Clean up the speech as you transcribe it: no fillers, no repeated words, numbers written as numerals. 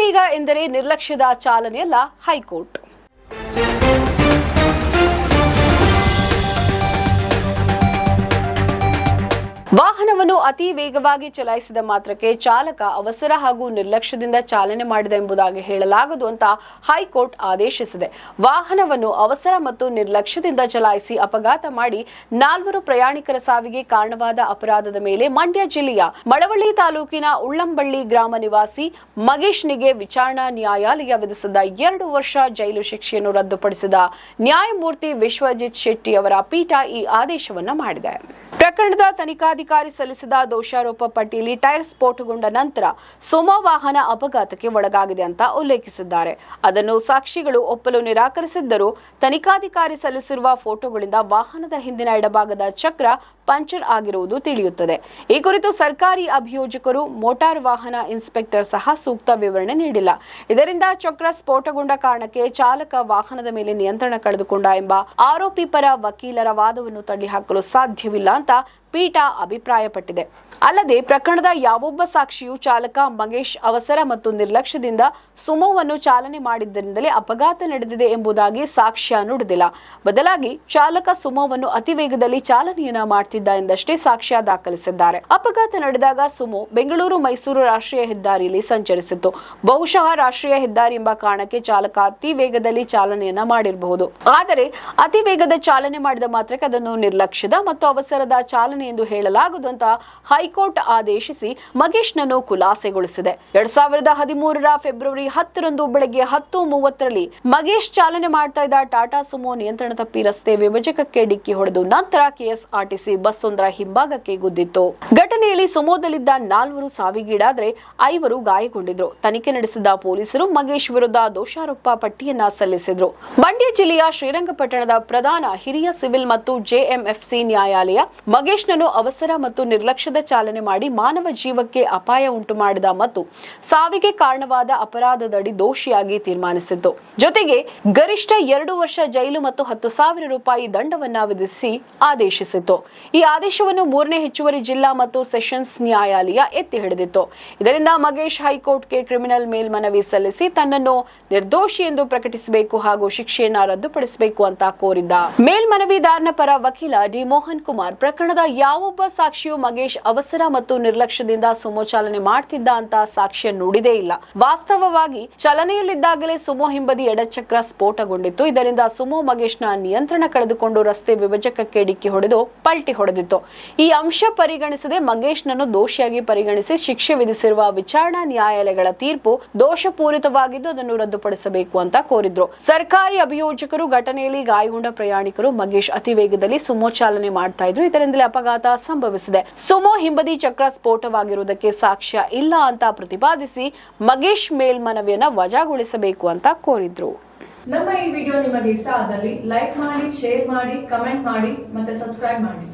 ಅತಿವೇಗ ಎಂದರೆ ನಿರ್ಲಕ್ಷ್ಯದ ಚಾಲನೆಯಲ್ಲ, ಹೈಕೋರ್ಟ್. ವಾಹನವನ್ನು ಅತಿ ವೇಗವಾಗಿ ಚಲಾಯಿಸಿದ ಮಾತ್ರಕ್ಕೆ ಚಾಲಕ ಅವಸರ ಹಾಗೂ ನಿರ್ಲಕ್ಷ್ಯದಿಂದ ಚಾಲನೆ ಮಾಡಿದ ಎಂಬುದಾಗಿ ಹೇಳಲಾಗದು ಅಂತ ಹೈಕೋರ್ಟ್ ಆದೇಶಿಸಿದೆ. ವಾಹನವನ್ನು ಅವಸರ ಮತ್ತು ನಿರ್ಲಕ್ಷ್ಯದಿಂದ ಚಲಾಯಿಸಿ ಅಪಘಾತ ಮಾಡಿ 4 ಪ್ರಯಾಣಿಕರ ಸಾವಿಗೆ ಕಾರಣವಾದ ಅಪರಾಧದ ಮೇಲೆ ಮಂಡ್ಯ ಜಿಲ್ಲೆಯ ಮಳವಳ್ಳಿ ತಾಲೂಕಿನ ಉಳ್ಳಂಬಳ್ಳಿ ಗ್ರಾಮ ನಿವಾಸಿ ಮಗೇಶ್ನಿಗೆ ವಿಚಾರಣಾ ನ್ಯಾಯಾಲಯ ವಿಧಿಸಿದ 2 ವರ್ಷ ಜೈಲು ಶಿಕ್ಷೆಯನ್ನು ರದ್ದುಪಡಿಸಿದ ನ್ಯಾಯಮೂರ್ತಿ ವಿಶ್ವಜಿತ್ ಶೆಟ್ಟಿ ಅವರ ಪೀಠ ಈ ಆದೇಶವನ್ನು ಮಾಡಿದೆ. ಪ್ರಕರಣದ ತನಿಖಾಧಿಕಾರಿ ಸಲ್ಲಿಸಿದ ದೋಷಾರೋಪ ಪಟ್ಟಿಯಲ್ಲಿ ಟೈರ್ ಸ್ಫೋಟಗೊಂಡ ನಂತರ ಸುಮೋ ವಾಹನ ಅಪಘಾತಕ್ಕೆ ಒಳಗಾಗಿದೆ ಅಂತ ಉಲ್ಲೇಖಿಸಿದ್ದಾರೆ. ಅದನ್ನು ಸಾಕ್ಷಿಗಳು ಒಪ್ಪಲು ನಿರಾಕರಿಸಿದ್ದರೂ ತನಿಖಾಧಿಕಾರಿ ಸಲ್ಲಿಸಿರುವ ಫೋಟೋಗಳಿಂದ ವಾಹನದ ಹಿಂದಿನ ಎಡಭಾಗದ ಚಕ್ರ ಪಂಚರ್ ಆಗಿರುವುದು ತಿಳಿಯುತ್ತದೆ. ಈ ಕುರಿತು ಸರ್ಕಾರಿ ಅಭಿಯೋಜಕರು, ಮೋಟಾರ್ ವಾಹನ ಇನ್ಸ್ಪೆಕ್ಟರ್ ಸಹ ಸೂಕ್ತ ವಿವರಣೆ ನೀಡಿಲ್ಲ. ಇದರಿಂದ ಚಕ್ರ ಸ್ಫೋಟಗೊಂಡ ಕಾರಣಕ್ಕೆ ಚಾಲಕ ವಾಹನದ ಮೇಲೆ ನಿಯಂತ್ರಣ ಕಳೆದುಕೊಂಡ ಎಂಬ ಆರೋಪಿ ಪರ ವಕೀಲರ ವಾದವನ್ನು ತಳ್ಳಿಹಾಕಲು ಸಾಧ್ಯವಿಲ್ಲ ಅಂತ ಪೀಠ ಅಭಿಪ್ರಾಯಪಟ್ಟಿದೆ. ಅಲ್ಲದೆ ಪ್ರಕರಣದ ಯಾವೊಬ್ಬ ಸಾಕ್ಷಿಯು ಚಾಲಕ ಮಗೇಶ್ ಅವಸರ ಮತ್ತು ನಿರ್ಲಕ್ಷ್ಯದಿಂದ ಸುಮೋವನ್ನು ಚಾಲನೆ ಮಾಡಿದ್ದರಿಂದಲೇ ಅಪಘಾತ ನಡೆದಿದೆ ಎಂಬುದಾಗಿ ಸಾಕ್ಷ್ಯ ನುಡಿದಿಲ್ಲ. ಬದಲಾಗಿ ಚಾಲಕ ಸುಮೋವನ್ನು ಅತಿ ವೇಗದಲ್ಲಿ ಚಾಲನೆಯನ್ನ ಮಾಡುತ್ತಿದ್ದ ಎಂದಷ್ಟೇ ಸಾಕ್ಷ್ಯ ದಾಖಲಿಸಿದ್ದಾರೆ. ಅಪಘಾತ ನಡೆದಾಗ ಸುಮೋ ಬೆಂಗಳೂರು ಮೈಸೂರು ರಾಷ್ಟ್ರೀಯ ಹೆದ್ದಾರಿಯಲ್ಲಿ ಸಂಚರಿಸಿತ್ತು. ಬಹುಶಃ ರಾಷ್ಟ್ರೀಯ ಹೆದ್ದಾರಿ ಎಂಬ ಕಾರಣಕ್ಕೆ ಚಾಲಕ ಅತಿ ವೇಗದಲ್ಲಿ ಚಾಲನೆಯನ್ನ ಮಾಡಿರಬಹುದು. ಆದರೆ ಅತಿ ವೇಗದ ಚಾಲನೆ ಮಾಡಿದ ಮಾತ್ರಕ್ಕೆ ಅದನ್ನು ನಿರ್ಲಕ್ಷ್ಯದ ಮತ್ತು ಅವಸರದ ಚಾಲನೆ ಎಂದು ಹೇಳಲಾಗದು ಅಂತ ಹೈಕೋರ್ಟ್ ಆದೇಶಿಸಿ ಮಗೇಶ್ನನ್ನು ಖುಲಾಸೆಗೊಳಿಸಿದೆ. 2013 ಫೆಬ್ರವರಿ 10ರಂದು ಬೆಳಗ್ಗೆ 10:30ರಲ್ಲಿ ಮಗೇಶ್ ಚಾಲನೆ ಮಾಡ್ತಾ ಇದ್ದ ಟಾಟಾ ಸುಮೋ ನಿಯಂತ್ರಣ ತಪ್ಪಿ ರಸ್ತೆ ವಿಭಜಕಕ್ಕೆ ಡಿಕ್ಕಿ ಹೊಡೆದು ನಂತರ ಕೆಎಸ್ಆರ್ಟಿಸಿ ಬಸ್ಸೊಂದರ ಹಿಂಭಾಗಕ್ಕೆ ಗುದ್ದಿತ್ತು. ಘಟನೆಯಲ್ಲಿ ಸುಮೋದಲ್ಲಿದ್ದ 4 ಸಾವಿಗೀಡಾದರೆ 5 ಗಾಯಗೊಂಡಿದ್ರು. ತನಿಖೆ ನಡೆಸಿದ ಪೊಲೀಸರು ಮಗೇಶ್ ವಿರುದ್ಧ ದೋಷಾರೋಪ ಪಟ್ಟಿಯನ್ನ ಸಲ್ಲಿಸಿದ್ರು. ಮಂಡ್ಯ ಜಿಲ್ಲೆಯ ಶ್ರೀರಂಗಪಟ್ಟಣದ ಪ್ರಧಾನ ಹಿರಿಯ ಸಿವಿಲ್ ಮತ್ತು ಜೆಎಂಎಫ್ಸಿ ನ್ಯಾಯಾಲಯ ಮಗೇಶ್ ಅವಸರ ಮತ್ತು ನಿರ್ಲಕ್ಷ್ಯದ ಚಾಲನೆ ಮಾಡಿ ಮಾನವ ಜೀವಕ್ಕೆ ಅಪಾಯ ಉಂಟು ಮಾಡಿದ ಮತ್ತು ಸಾವಿಗೆ ಕಾರಣವಾದ ಅಪರಾಧದಡಿ ದೋಷಿಯಾಗಿ ತೀರ್ಮಾನಿಸಿತ್ತು. ಜೊತೆಗೆ ಗರಿಷ್ಠ 2 ವರ್ಷ ಜೈಲು ಮತ್ತು 10,000 ರೂಪಾಯಿ ದಂಡವನ್ನ ವಿಧಿಸಿ ಆದೇಶಿಸಿತ್ತು. ಈ ಆದೇಶವನ್ನು 3ನೇ ಹೆಚ್ಚುವರಿ ಜಿಲ್ಲಾ ಮತ್ತು ಸೆಷನ್ಸ್ ನ್ಯಾಯಾಲಯ ಎತ್ತಿ ಹಿಡಿದಿತ್ತು. ಇದರಿಂದ ಮಗೇಶ್ ಹೈಕೋರ್ಟ್ಗೆ ಕ್ರಿಮಿನಲ್ ಮೇಲ್ಮನವಿ ಸಲ್ಲಿಸಿ ತನ್ನನ್ನು ನಿರ್ದೋಷಿ ಎಂದು ಪ್ರಕಟಿಸಬೇಕು ಹಾಗೂ ಶಿಕ್ಷೆಯನ್ನ ರದ್ದುಪಡಿಸಬೇಕು ಅಂತ ಕೋರಿದ್ದ. ಮೇಲ್ಮನವಿದಾರನ ಪರ ವಕೀಲ ಡಿ ಮೋಹನ್ ಕುಮಾರ್ ಪ್ರಕರಣದ ಯಾವೊಬ್ಬ ಸಾಕ್ಷಿಯು ಮಗೇಶ್ ಅವಸರ ಮತ್ತು ನಿರ್ಲಕ್ಷ್ಯದಿಂದ ಸುಮೋ ಚಾಲನೆ ಮಾಡ್ತಿದ್ದ ಅಂತ ಸಾಕ್ಷ್ಯ ನುಡಿದೇ ಇಲ್ಲ. ವಾಸ್ತವವಾಗಿ ಚಲನೆಯಲ್ಲಿದ್ದಾಗಲೇ ಸುಮೋ ಹಿಂಬದಿ ಎಡಚಕ್ರ ಸ್ಫೋಟಗೊಂಡಿತ್ತು. ಇದರಿಂದ ಸುಮೋ ಮಗೇಶ್ನ ನಿಯಂತ್ರಣ ಕಳೆದುಕೊಂಡು ರಸ್ತೆ ವಿಭಜಕಕ್ಕೆ ಡಿಕ್ಕಿ ಹೊಡೆದು ಪಲ್ಟಿ ಹೊಡೆದಿತ್ತು. ಈ ಅಂಶ ಪರಿಗಣಿಸದೆ ಮಗೇಶ್ನನ್ನು ದೋಷಿಯಾಗಿ ಪರಿಗಣಿಸಿ ಶಿಕ್ಷೆ ವಿಧಿಸಿರುವ ವಿಚಾರಣಾ ನ್ಯಾಯಾಲಯಗಳ ತೀರ್ಪು ದೋಷಪೂರಿತವಾಗಿದ್ದು ಅದನ್ನು ರದ್ದುಪಡಿಸಬೇಕು ಅಂತ ಕೋರಿದ್ರು. ಸರ್ಕಾರಿ ಅಭಿಯೋಜಕರು ಘಟನೆಯಲ್ಲಿ ಗಾಯಗೊಂಡ ಪ್ರಯಾಣಿಕರು ಮಗೇಶ್ ಅತಿ ವೇಗದಲ್ಲಿ ಸುಮೋ ಚಾಲನೆ ಮಾಡ್ತಾ ಇದ್ರು, ಇದರಿಂದಲೇ ಅಪಘಾತ ಸಂಭವಿಸಿದೆ. ಸುಮೋ ಹಿಂಬದಿ ಚಕ್ರ ಸ್ಫೋಟವಾಗಿರುವುದಕ್ಕೆ ಸಾಕ್ಷ್ಯ ಇಲ್ಲ ಅಂತ ಪ್ರತಿಪಾದಿಸಿ ಮಗೇಶ್ ಮೇಲ್ಮನವಿಯನ್ನ ವಜಾಗೊಳಿಸಬೇಕು ಅಂತ ಕೋರಿದ್ರು. ನಮ್ಮ ಈ ವಿಡಿಯೋ ನಿಮಗೆ ಇಷ್ಟ ಆದಲ್ಲಿ ಲೈಕ್ ಮಾಡಿ, ಶೇರ್ ಮಾಡಿ, ಕಮೆಂಟ್ ಮಾಡಿ ಮತ್ತೆ ಸಬ್ಸ್ಕ್ರೈಬ್ ಮಾಡಿ.